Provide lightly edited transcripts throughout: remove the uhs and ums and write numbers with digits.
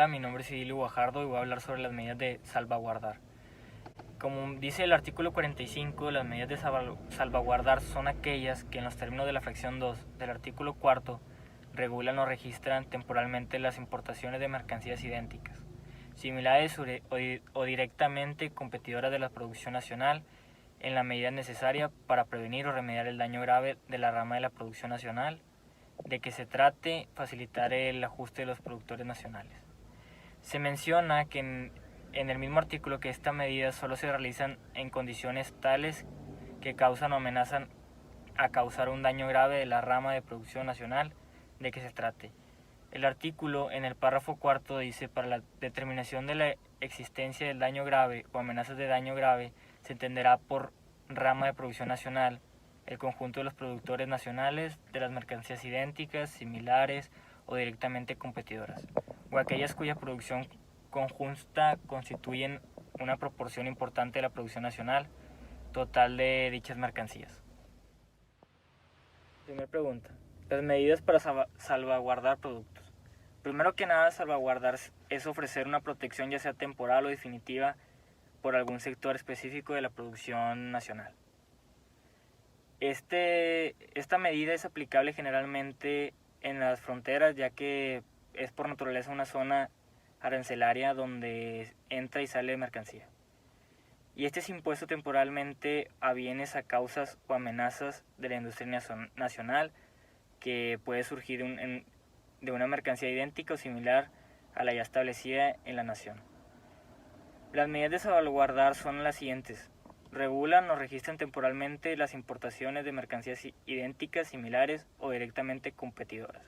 Hola, mi nombre es Idilio Guajardo y voy a hablar sobre las medidas de salvaguardar. Como dice el artículo 45, las medidas de salvaguardar son aquellas que en los términos de la fracción 2 del artículo 4 regulan o registran temporalmente las importaciones de mercancías idénticas, similares o directamente competidoras de la producción nacional en la medida necesaria para prevenir o remediar el daño grave de la rama de la producción nacional, de que se trate facilitar el ajuste de los productores nacionales. Se menciona que en el mismo artículo que estas medidas solo se realizan en condiciones tales que causan o amenazan a causar un daño grave de la rama de producción nacional de que se trate. El artículo en el párrafo cuarto dice: para la determinación de la existencia del daño grave o amenazas de daño grave se entenderá por rama de producción nacional el conjunto de los productores nacionales de las mercancías idénticas, similares o directamente competidoras, o aquellas cuya producción conjunta constituyen una proporción importante de la producción nacional total de dichas mercancías. Primera pregunta: las medidas para salvaguardar productos. Primero que nada, salvaguardar es ofrecer una protección, ya sea temporal o definitiva, por algún sector específico de la producción nacional. Esta medida es aplicable generalmente en las fronteras, ya que es por naturaleza una zona arancelaria donde entra y sale mercancía. Y este es impuesto temporalmente a bienes a causas o amenazas de la industria nacional que puede surgir de una mercancía idéntica o similar a la ya establecida en la nación. Las medidas de salvaguardar son las siguientes: regulan o registran temporalmente las importaciones de mercancías idénticas, similares o directamente competidoras,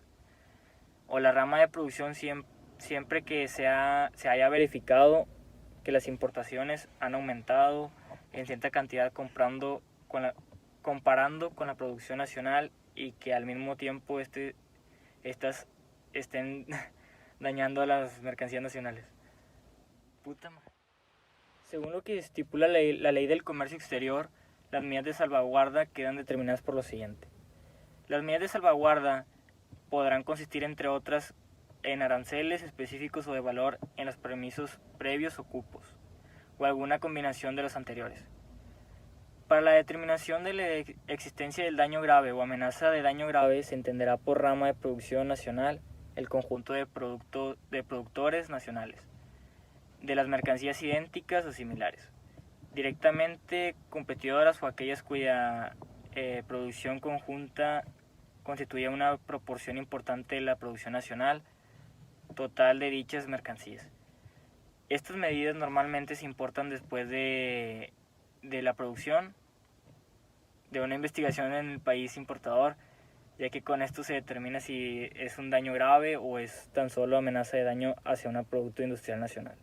o la rama de producción siempre que se haya verificado que las importaciones han aumentado en cierta cantidad comparando con la producción nacional y que al mismo tiempo estas estén dañando a las mercancías nacionales. Puta madre. Según lo que estipula la ley del comercio exterior, las medidas de salvaguarda quedan determinadas por lo siguiente. Las medidas de salvaguarda podrán consistir, entre otras, en aranceles específicos o de valor en los permisos previos o cupos, o alguna combinación de los anteriores. Para la determinación de la existencia del daño grave o amenaza de daño grave se entenderá por rama de producción nacional el conjunto de productores nacionales de las mercancías idénticas o similares, directamente competidoras o aquellas cuya producción conjunta constituye una proporción importante de la producción nacional total de dichas mercancías. Estas medidas normalmente se importan después de la producción, de una investigación en el país importador, ya que con esto se determina si es un daño grave o es tan solo amenaza de daño hacia un producto industrial nacional.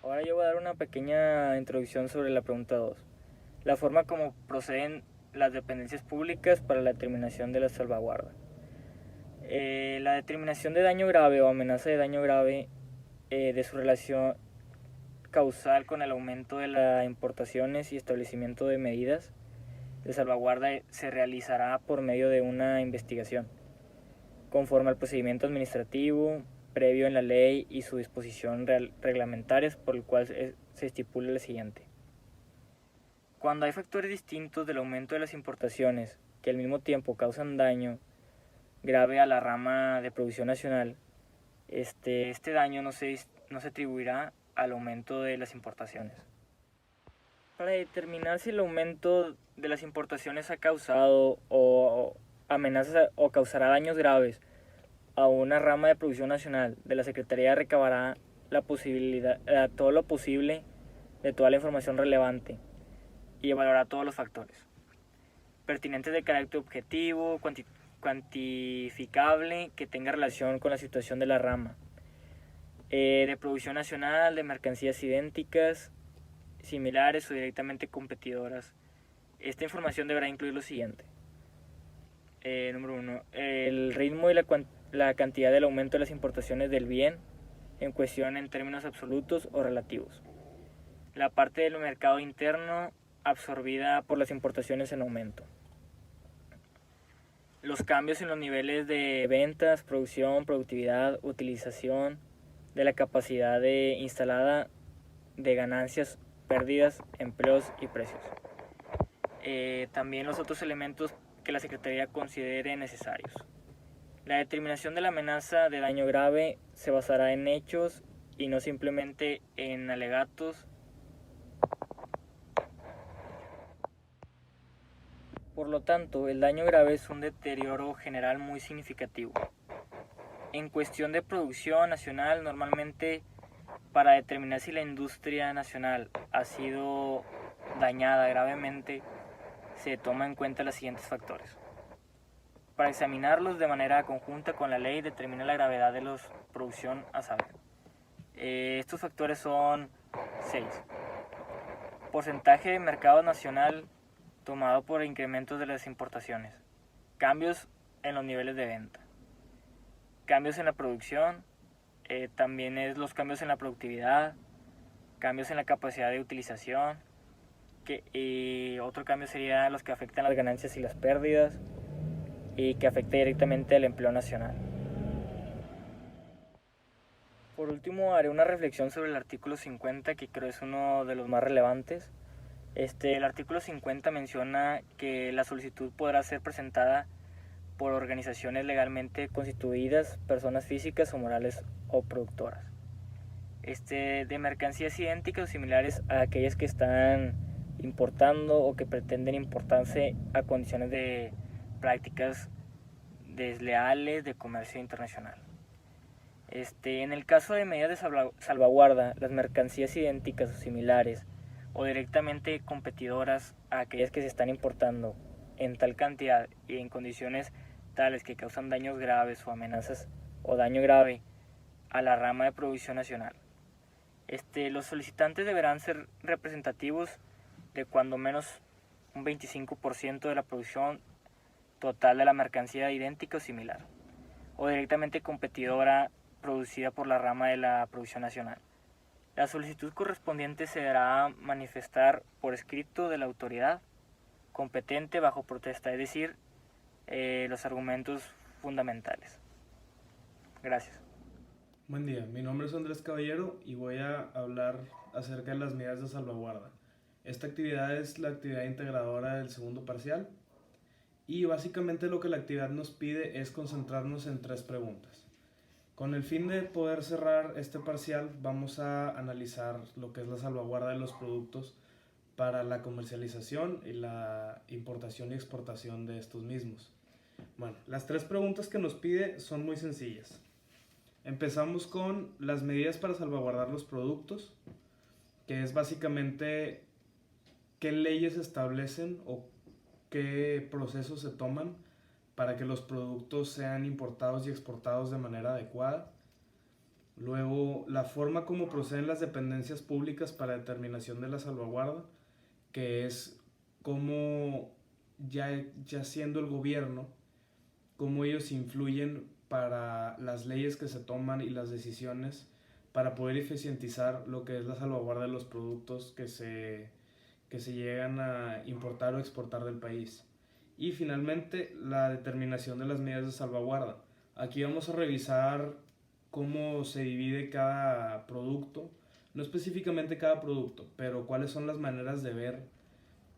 Ahora yo voy a dar una pequeña introducción sobre la pregunta 2. La forma como proceden las dependencias públicas para la determinación de la salvaguarda. La determinación de daño grave o amenaza de daño grave, de su relación causal con el aumento de las importaciones y establecimiento de medidas de salvaguarda, se realizará por medio de una investigación, conforme al procedimiento administrativo previo en la ley y su disposición reglamentarias, por el cual se estipula lo siguiente. Cuando hay factores distintos del aumento de las importaciones que al mismo tiempo causan daño grave a la rama de producción nacional, este daño no se atribuirá al aumento de las importaciones. Para determinar si el aumento de las importaciones ha causado o amenazas o causará daños graves a una rama de producción nacional, de la Secretaría recabará todo lo posible de toda la información relevante y evaluará todos los factores pertinentes de carácter objetivo, cuantificable, que tenga relación con la situación de la rama, de producción nacional, de mercancías idénticas, similares o directamente competidoras. Esta información deberá incluir lo siguiente. Número 1. El ritmo y la cantidad del aumento de las importaciones del bien en cuestión en términos absolutos o relativos. La parte del mercado interno absorbida por las importaciones en aumento. los cambios en los niveles de ventas, producción, productividad, utilización, de la capacidad de instalada de ganancias, pérdidas, empleos y precios. También los otros elementos que la Secretaría considere necesarios. La determinación de la amenaza de daño grave se basará en hechos y no simplemente en alegatos. Por lo tanto, el daño grave es un deterioro general muy significativo. En cuestión de producción nacional, normalmente para determinar si la industria nacional ha sido dañada gravemente, se toma en cuenta los siguientes factores. Para examinarlos de manera conjunta con la ley, determina la gravedad de la producción a saber. Estos factores son 6. Porcentaje de mercado nacional tomado por incrementos de las importaciones. Cambios en los niveles de venta. Cambios en la producción. También es los cambios en la productividad. Cambios en la capacidad de utilización. Otro cambio sería los que afectan las ganancias y las pérdidas. Y que afecta directamente al empleo nacional. Por último, haré una reflexión sobre el artículo 50, que creo es uno de los más relevantes. El artículo 50 menciona que la solicitud podrá ser presentada por organizaciones legalmente constituidas, personas físicas o morales o productoras. De mercancías idénticas o similares a aquellas que están importando o que pretenden importarse a condiciones de prácticas desleales de comercio internacional. En el caso de medidas de salvaguarda, las mercancías idénticas o similares o directamente competidoras a aquellas que se están importando en tal cantidad y en condiciones tales que causan daños graves o amenazas o daño grave a la rama de producción nacional. Los solicitantes deberán ser representativos de cuando menos un 25% de la producción total de la mercancía idéntica o similar, o directamente competidora producida por la rama de la producción nacional. La solicitud correspondiente se deberá manifestar por escrito de la autoridad competente bajo protesta, es decir, los argumentos fundamentales. Gracias. Buen día, mi nombre es Andrés Caballero y voy a hablar acerca de las medidas de salvaguarda. Esta actividad es la actividad integradora del segundo parcial y básicamente lo que la actividad nos pide es concentrarnos en 3 preguntas. Con el fin de poder cerrar este parcial, vamos a analizar lo que es la salvaguarda de los productos para la comercialización y la importación y exportación de estos mismos. Bueno, las 3 preguntas que nos pide son muy sencillas. Empezamos con las medidas para salvaguardar los productos, que es básicamente qué leyes establecen o qué procesos se toman para que los productos sean importados y exportados de manera adecuada. Luego, la forma como proceden las dependencias públicas para determinación de la salvaguarda, que es cómo, ya siendo el gobierno, cómo ellos influyen para las leyes que se toman y las decisiones para poder eficientizar lo que es la salvaguarda de los productos que se llegan a importar o exportar del país. Y finalmente, la determinación de las medidas de salvaguarda. Aquí vamos a revisar cómo se divide cada producto, no específicamente cada producto, pero cuáles son las maneras de ver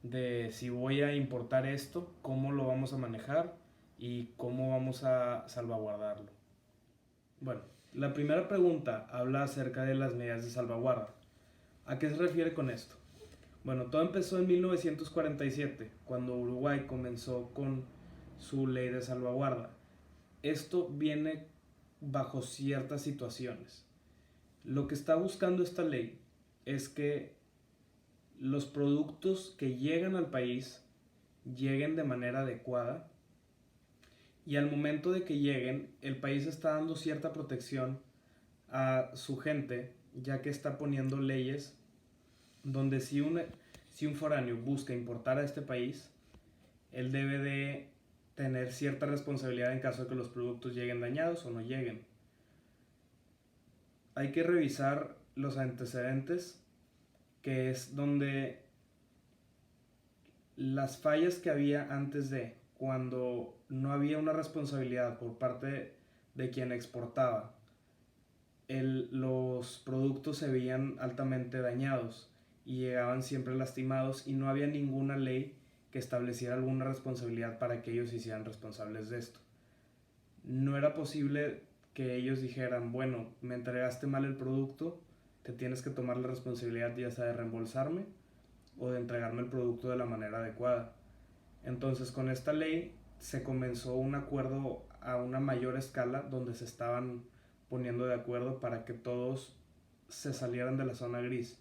de si voy a importar esto, cómo lo vamos a manejar y cómo vamos a salvaguardarlo. Bueno, la primera pregunta habla acerca de las medidas de salvaguarda. ¿A qué se refiere con esto? Bueno, todo empezó en 1947, cuando Uruguay comenzó con su ley de salvaguarda. Esto viene bajo ciertas situaciones. Lo que está buscando esta ley es que los productos que llegan al país lleguen de manera adecuada y al momento de que lleguen, el país está dando cierta protección a su gente, ya que está poniendo leyes donde si un foráneo busca importar a este país, él debe de tener cierta responsabilidad en caso de que los productos lleguen dañados o no lleguen. Hay que revisar los antecedentes, que es donde las fallas que había antes de cuando no había una responsabilidad por parte de quien exportaba, los productos se veían altamente dañados y llegaban siempre lastimados y no había ninguna ley que estableciera alguna responsabilidad para que ellos se hicieran responsables de esto. No era posible que ellos dijeran, bueno, me entregaste mal el producto, te tienes que tomar la responsabilidad ya sea de reembolsarme o de entregarme el producto de la manera adecuada. Entonces con esta ley se comenzó un acuerdo a una mayor escala donde se estaban poniendo de acuerdo para que todos se salieran de la zona gris.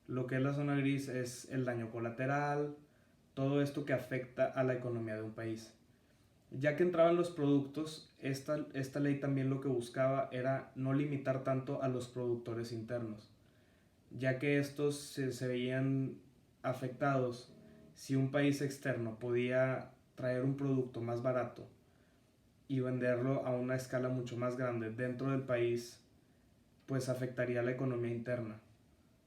Lo que es la zona gris es el daño colateral, todo esto que afecta a la economía de un país. Ya que entraban los productos, esta ley también lo que buscaba era no limitar tanto a los productores internos, ya que estos se veían afectados si un país externo podía traer un producto más barato y venderlo a una escala mucho más grande dentro del país, pues afectaría la economía interna.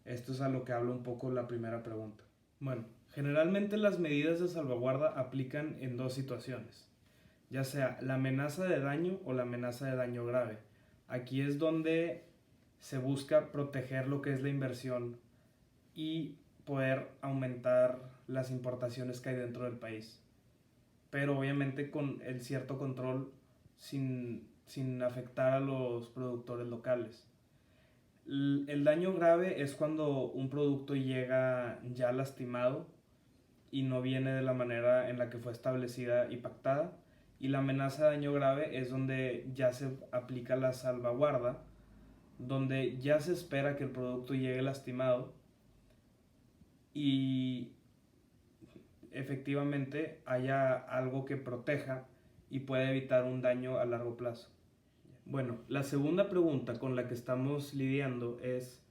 Esto es a lo que habla un poco la primera pregunta. Bueno, generalmente las medidas de salvaguarda aplican en dos situaciones, ya sea la amenaza de daño o la amenaza de daño grave. Aquí es donde se busca proteger lo que es la inversión y poder aumentar las importaciones que hay dentro del país, pero obviamente con el cierto control sin afectar a los productores locales. El daño grave es cuando un producto llega ya lastimado y no viene de la manera en la que fue establecida y pactada. Y la amenaza de daño grave es donde ya se aplica la salvaguarda, donde ya se espera que el producto llegue lastimado y efectivamente haya algo que proteja y pueda evitar un daño a largo plazo. Bueno, la segunda pregunta con la que estamos lidiando es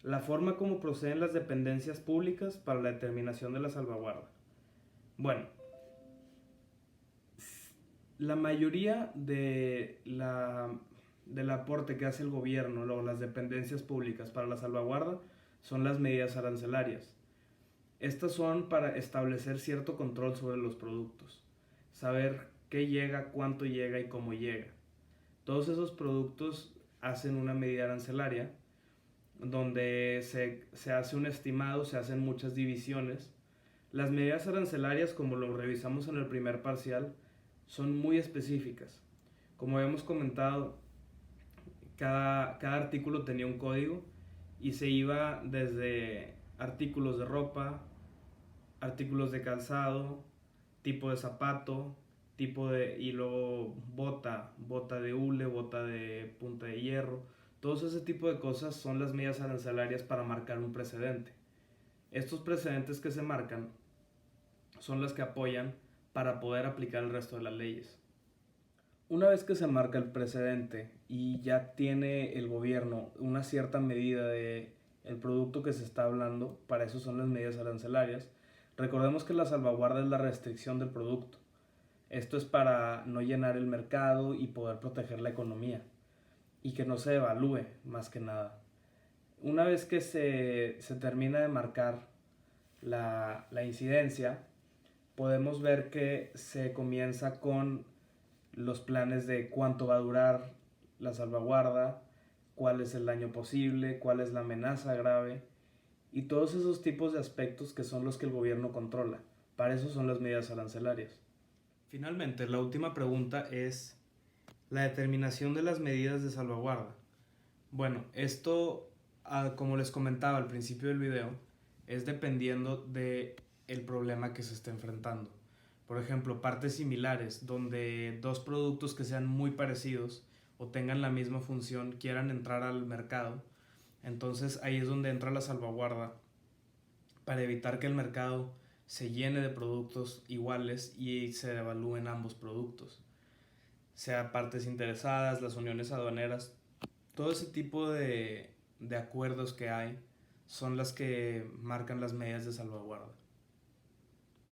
la forma como proceden las dependencias públicas para la determinación de la salvaguarda. Bueno, la mayoría del aporte que hace el gobierno o las dependencias públicas para la salvaguarda son las medidas arancelarias. Estas son para establecer cierto control sobre los productos, saber qué llega, cuánto llega y cómo llega. Todos esos productos hacen una medida arancelaria donde se hace un estimado, se hacen muchas divisiones. Las medidas arancelarias, como lo revisamos en el primer parcial, son muy específicas. Como hemos comentado, cada artículo tenía un código y se iba desde artículos de ropa, artículos de calzado, tipo de zapato, y luego bota de hule, bota de punta de hierro. Todo ese tipo de cosas son las medidas arancelarias para marcar un precedente. Estos precedentes que se marcan son las que apoyan para poder aplicar el resto de las leyes. Una vez que se marca el precedente y ya tiene el gobierno una cierta medida de el producto que se está hablando, para eso son las medidas arancelarias. Recordemos que la salvaguarda es la restricción del producto. Esto es para no llenar el mercado y poder proteger la economía y que no se devalúe más que nada. Una vez que se termina de marcar la incidencia, podemos ver que se comienza con los planes de cuánto va a durar la salvaguarda, cuál es el daño posible, cuál es la amenaza grave y todos esos tipos de aspectos que son los que el gobierno controla. Para eso son las medidas arancelarias. Finalmente, la última pregunta es la determinación de las medidas de salvaguarda. Bueno, esto, como les comentaba al principio del video, es dependiendo de el problema que se esté enfrentando. Por ejemplo, partes similares, donde dos productos que sean muy parecidos o tengan la misma función quieran entrar al mercado, entonces ahí es donde entra la salvaguarda para evitar que el mercado se llene de productos iguales y se devalúen ambos productos. Sea partes interesadas, las uniones aduaneras, todo ese tipo de acuerdos que hay son las que marcan las medidas de salvaguarda.